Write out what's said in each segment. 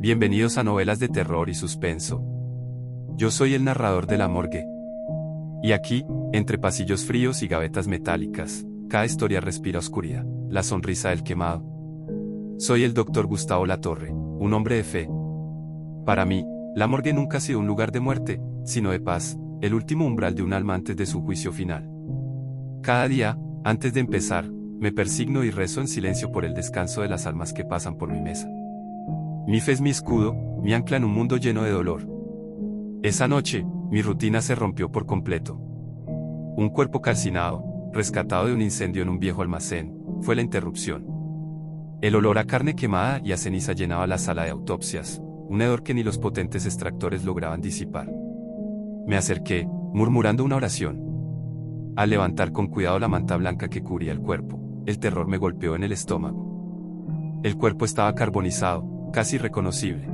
Bienvenidos a Novelas de Terror y Suspenso. Yo soy el narrador de la morgue. Y aquí, entre pasillos fríos y gavetas metálicas, cada historia respira oscuridad, la sonrisa del quemado. Soy el Dr. Gustavo Latorre, un hombre de fe. Para mí, la morgue nunca ha sido un lugar de muerte, sino de paz, el último umbral de un alma antes de su juicio final. Cada día, antes de empezar, me persigno y rezo en silencio por el descanso de las almas que pasan por mi mesa. Mi fe es mi escudo, mi ancla en un mundo lleno de dolor. Esa noche, mi rutina se rompió por completo. Un cuerpo calcinado, rescatado de un incendio en un viejo almacén, fue la interrupción. El olor a carne quemada y a ceniza llenaba la sala de autopsias, un hedor que ni los potentes extractores lograban disipar. Me acerqué, murmurando una oración. Al levantar con cuidado la manta blanca que cubría el cuerpo, el terror me golpeó en el estómago. El cuerpo estaba carbonizado, casi irreconocible.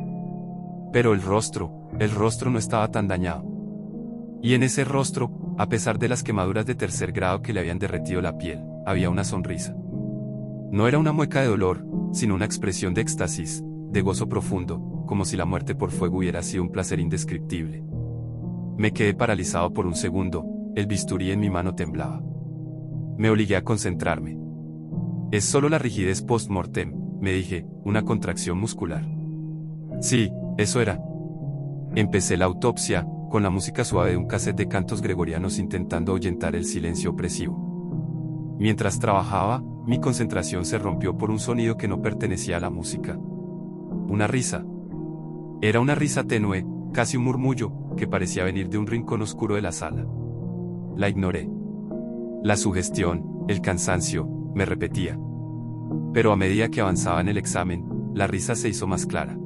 Pero el rostro no estaba tan dañado. Y en ese rostro, a pesar de las quemaduras de tercer grado que le habían derretido la piel, había una sonrisa. No era una mueca de dolor, sino una expresión de éxtasis, de gozo profundo, como si la muerte por fuego hubiera sido un placer indescriptible. Me quedé paralizado por un segundo, el bisturí en mi mano temblaba. Me obligué a concentrarme. Es solo la rigidez post-mortem, me dije, una contracción muscular. Sí, eso era. Empecé la autopsia, con la música suave de un cassette de cantos gregorianos intentando ahuyentar el silencio opresivo. Mientras trabajaba, mi concentración se rompió por un sonido que no pertenecía a la música. Una risa. Era una risa tenue, casi un murmullo, que parecía venir de un rincón oscuro de la sala. La ignoré. La sugestión, el cansancio, me repetía. Pero a medida que avanzaba en el examen, la risa se hizo más clara.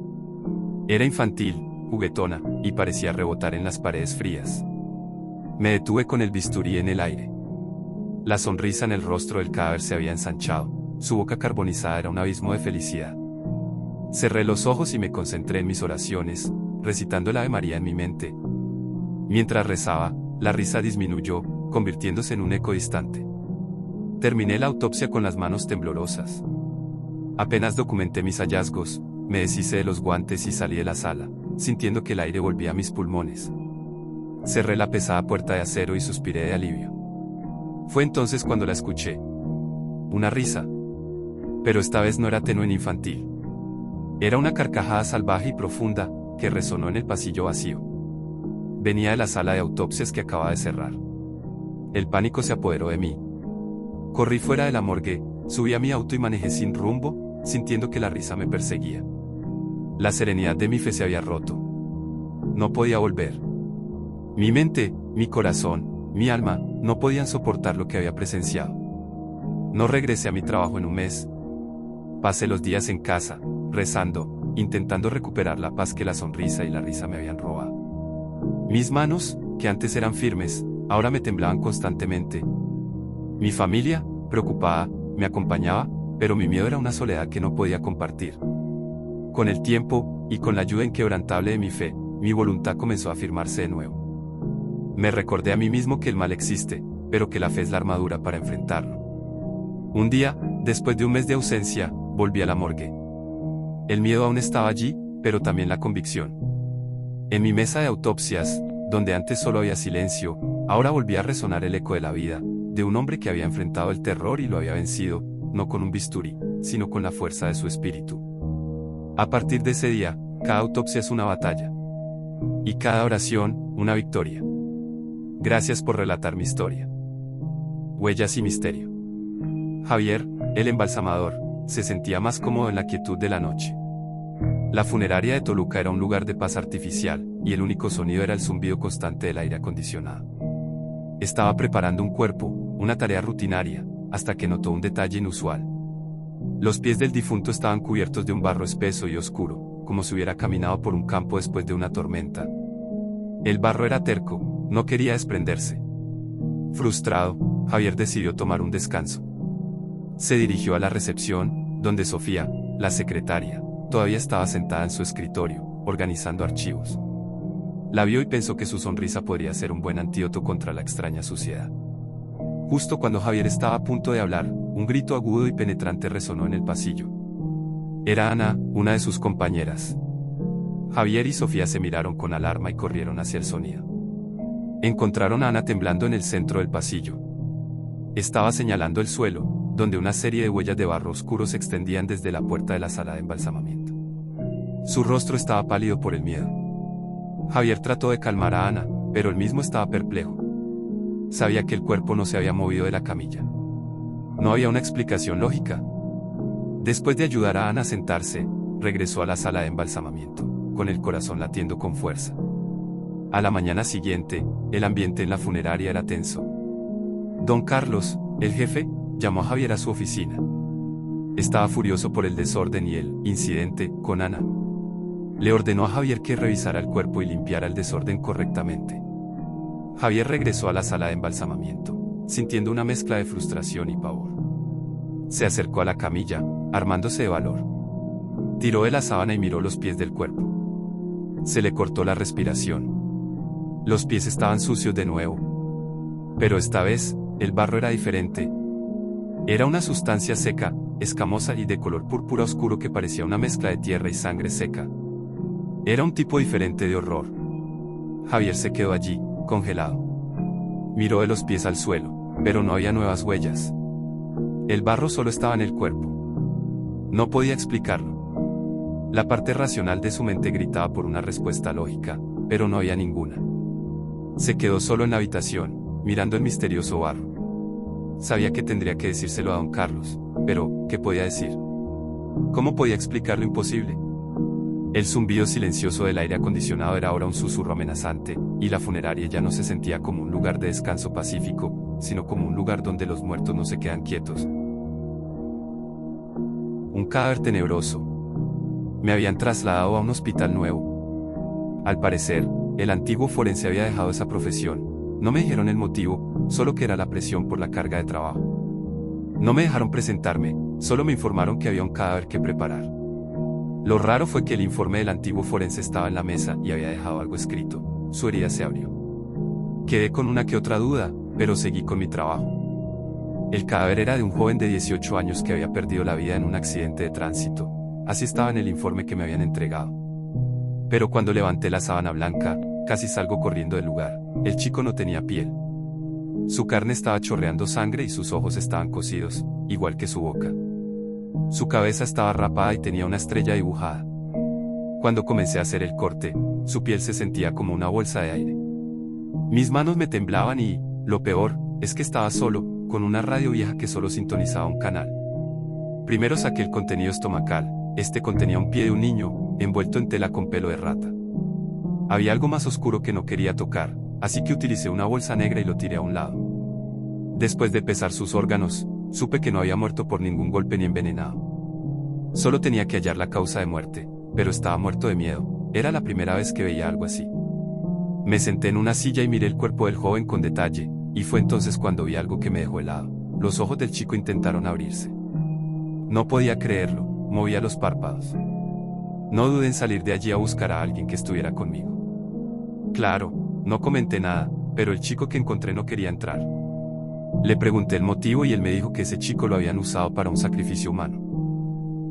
Era infantil, juguetona, y parecía rebotar en las paredes frías. Me detuve con el bisturí en el aire. La sonrisa en el rostro del cadáver se había ensanchado, su boca carbonizada era un abismo de felicidad. Cerré los ojos y me concentré en mis oraciones, recitando el Ave María en mi mente. Mientras rezaba, la risa disminuyó, convirtiéndose en un eco distante. Terminé la autopsia con las manos temblorosas. Apenas documenté mis hallazgos, me deshice de los guantes y salí de la sala, sintiendo que el aire volvía a mis pulmones. Cerré la pesada puerta de acero y suspiré de alivio. Fue entonces cuando la escuché. Una risa. Pero esta vez no era tenue ni infantil. Era una carcajada salvaje y profunda, que resonó en el pasillo vacío. Venía de la sala de autopsias que acababa de cerrar. El pánico se apoderó de mí. Corrí fuera de la morgue, subí a mi auto y manejé sin rumbo, sintiendo que la risa me perseguía. La serenidad de mi fe se había roto. No podía volver. Mi mente, mi corazón, mi alma, no podían soportar lo que había presenciado. No regresé a mi trabajo en un mes. Pasé los días en casa, rezando, intentando recuperar la paz que la sonrisa y la risa me habían robado. Mis manos, que antes eran firmes, ahora me temblaban constantemente. Mi familia, preocupada, me acompañaba, pero mi miedo era una soledad que no podía compartir. Con el tiempo, y con la ayuda inquebrantable de mi fe, mi voluntad comenzó a afirmarse de nuevo. Me recordé a mí mismo que el mal existe, pero que la fe es la armadura para enfrentarlo. Un día, después de un mes de ausencia, volví a la morgue. El miedo aún estaba allí, pero también la convicción. En mi mesa de autopsias, donde antes solo había silencio, ahora volvía a resonar el eco de la vida, de un hombre que había enfrentado el terror y lo había vencido, no con un bisturí, sino con la fuerza de su espíritu. A partir de ese día, cada autopsia es una batalla. Y cada oración, una victoria. Gracias por relatar mi historia. Huellas y misterio. Javier, el embalsamador, se sentía más cómodo en la quietud de la noche. La funeraria de Toluca era un lugar de paz artificial, y el único sonido era el zumbido constante del aire acondicionado. Estaba preparando un cuerpo, una tarea rutinaria, hasta que notó un detalle inusual. Los pies del difunto estaban cubiertos de un barro espeso y oscuro, como si hubiera caminado por un campo después de una tormenta. El barro era terco, no quería desprenderse. Frustrado, Javier decidió tomar un descanso. Se dirigió a la recepción, donde Sofía, la secretaria, todavía estaba sentada en su escritorio, organizando archivos. La vio y pensó que su sonrisa podría ser un buen antídoto contra la extraña suciedad. Justo cuando Javier estaba a punto de hablar, un grito agudo y penetrante resonó en el pasillo. Era Ana, una de sus compañeras. Javier y Sofía se miraron con alarma y corrieron hacia el sonido. Encontraron a Ana temblando en el centro del pasillo. Estaba señalando el suelo, donde una serie de huellas de barro oscuro se extendían desde la puerta de la sala de embalsamamiento. Su rostro estaba pálido por el miedo. Javier trató de calmar a Ana, pero él mismo estaba perplejo. Sabía que el cuerpo no se había movido de la camilla. No había una explicación lógica. Después de ayudar a Ana a sentarse, regresó a la sala de embalsamamiento, con el corazón latiendo con fuerza. A la mañana siguiente, el ambiente en la funeraria era tenso. Don Carlos, el jefe, llamó a Javier a su oficina. Estaba furioso por el desorden y el incidente con Ana. Le ordenó a Javier que revisara el cuerpo y limpiara el desorden correctamente. Javier regresó a la sala de embalsamamiento, sintiendo una mezcla de frustración y pavor. Se acercó a la camilla, armándose de valor. Tiró de la sábana y miró los pies del cuerpo. Se le cortó la respiración. Los pies estaban sucios de nuevo. Pero esta vez, el barro era diferente. Era una sustancia seca, escamosa y de color púrpura oscuro que parecía una mezcla de tierra y sangre seca. Era un tipo diferente de horror. Javier se quedó allí, congelado. Miró de los pies al suelo, pero no había nuevas huellas. El barro solo estaba en el cuerpo. No podía explicarlo. La parte racional de su mente gritaba por una respuesta lógica, pero no había ninguna. Se quedó solo en la habitación, mirando el misterioso barro. Sabía que tendría que decírselo a don Carlos, pero, ¿qué podía decir? ¿Cómo podía explicar lo imposible? El zumbido silencioso del aire acondicionado era ahora un susurro amenazante, y la funeraria ya no se sentía como un lugar de descanso pacífico, sino como un lugar donde los muertos no se quedan quietos. Un cadáver tenebroso. Me habían trasladado a un hospital nuevo. Al parecer, el antiguo forense había dejado esa profesión. No me dijeron el motivo, solo que era la presión por la carga de trabajo. No me dejaron presentarme, solo me informaron que había un cadáver que preparar. Lo raro fue que el informe del antiguo forense estaba en la mesa y había dejado algo escrito. Su herida se abrió. Quedé con una que otra duda, pero seguí con mi trabajo. El cadáver era de un joven de 18 años que había perdido la vida en un accidente de tránsito. Así estaba en el informe que me habían entregado. Pero cuando levanté la sábana blanca, casi salgo corriendo del lugar. El chico no tenía piel. Su carne estaba chorreando sangre y sus ojos estaban cosidos, igual que su boca. Su cabeza estaba rapada y tenía una estrella dibujada. Cuando comencé a hacer el corte, su piel se sentía como una bolsa de aire. Mis manos me temblaban y, lo peor, es que estaba solo, con una radio vieja que solo sintonizaba un canal. Primero saqué el contenido estomacal. Este contenía un pie de un niño, envuelto en tela con pelo de rata. Había algo más oscuro que no quería tocar, así que utilicé una bolsa negra y lo tiré a un lado. Después de pesar sus órganos, supe que no había muerto por ningún golpe ni envenenado. Solo tenía que hallar la causa de muerte, pero estaba muerto de miedo. Era la primera vez que veía algo así. Me senté en una silla y miré el cuerpo del joven con detalle, y fue entonces cuando vi algo que me dejó helado. Los ojos del chico intentaron abrirse. No podía creerlo, movía los párpados. No dudé en salir de allí a buscar a alguien que estuviera conmigo. Claro, no comenté nada, pero el chico que encontré no quería entrar. Le pregunté el motivo y él me dijo que ese chico lo habían usado para un sacrificio humano.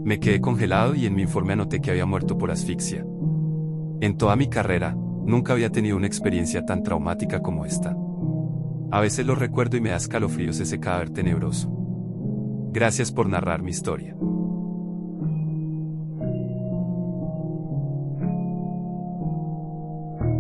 Me quedé congelado y en mi informe anoté que había muerto por asfixia. En toda mi carrera, nunca había tenido una experiencia tan traumática como esta. A veces lo recuerdo y me da escalofríos ese cadáver tenebroso. Gracias por narrar mi historia.